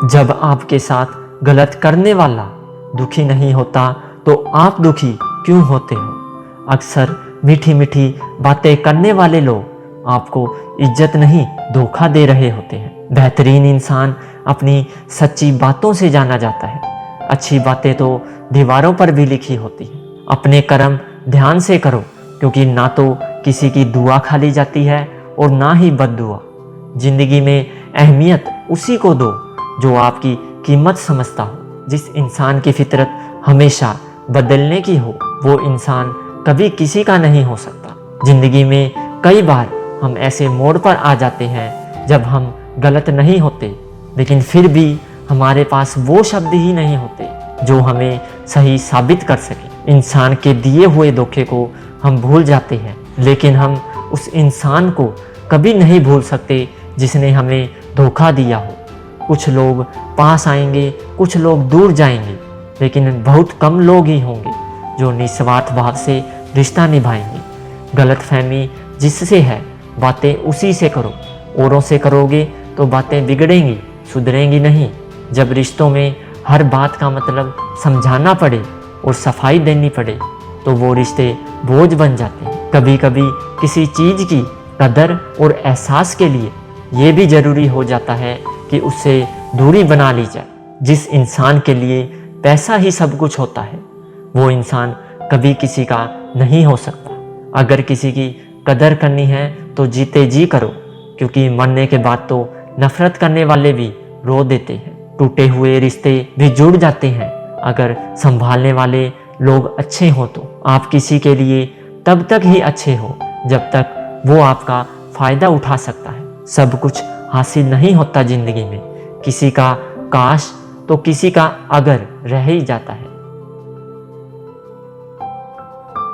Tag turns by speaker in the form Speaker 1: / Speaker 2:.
Speaker 1: जब आपके साथ गलत करने वाला दुखी नहीं होता तो आप दुखी क्यों होते हो? अक्सर मीठी मीठी बातें करने वाले लोग आपको इज्जत नहीं धोखा दे रहे होते हैं। बेहतरीन इंसान अपनी सच्ची बातों से जाना जाता है। अच्छी बातें तो दीवारों पर भी लिखी होती हैं। अपने कर्म ध्यान से करो, क्योंकि ना तो किसी की दुआ खाली जाती है और ना ही बद्दुआ। जिंदगी में अहमियत उसी को दो जो आपकी कीमत समझता हो। जिस इंसान की फितरत हमेशा बदलने की हो, वो इंसान कभी किसी का नहीं हो सकता। जिंदगी में कई बार हम ऐसे मोड़ पर आ जाते हैं जब हम गलत नहीं होते, लेकिन फिर भी हमारे पास वो शब्द ही नहीं होते जो हमें सही साबित कर सके। इंसान के दिए हुए धोखे को हम भूल जाते हैं, लेकिन हम उस इंसान को कभी नहीं भूल सकते जिसने हमें धोखा दिया हो। कुछ लोग पास आएंगे, कुछ लोग दूर जाएंगे, लेकिन बहुत कम लोग ही होंगे जो निस्वार्थ भाव से रिश्ता निभाएंगे। गलतफहमी जिससे है, बातें उसी से करो। औरों से करोगे तो बातें बिगड़ेंगी, सुधरेंगी नहीं। जब रिश्तों में हर बात का मतलब समझाना पड़े और सफाई देनी पड़े, तो वो रिश्ते बोझ बन जाते हैं। कभी कभी किसी चीज़ की कदर और एहसास के लिए ये भी ज़रूरी हो जाता है कि उससे दूरी बना ली जाए। जिस इंसान के लिए पैसा ही सब कुछ होता है, वो इंसान कभी किसी का नहीं हो सकता। अगर किसी की कदर करनी है तो जीते जी करो, क्योंकि मरने के बाद तो नफरत करने वाले भी रो देते हैं। टूटे हुए रिश्ते भी जुड़ जाते हैं अगर संभालने वाले लोग अच्छे हों तो। आप किसी के लिए तब तक ही अच्छे हो जब तक वो आपका फ़ायदा उठा सकता है। सब कुछ हासिल नहीं होता जिंदगी में, किसी का काश तो किसी का अगर रह ही जाता है।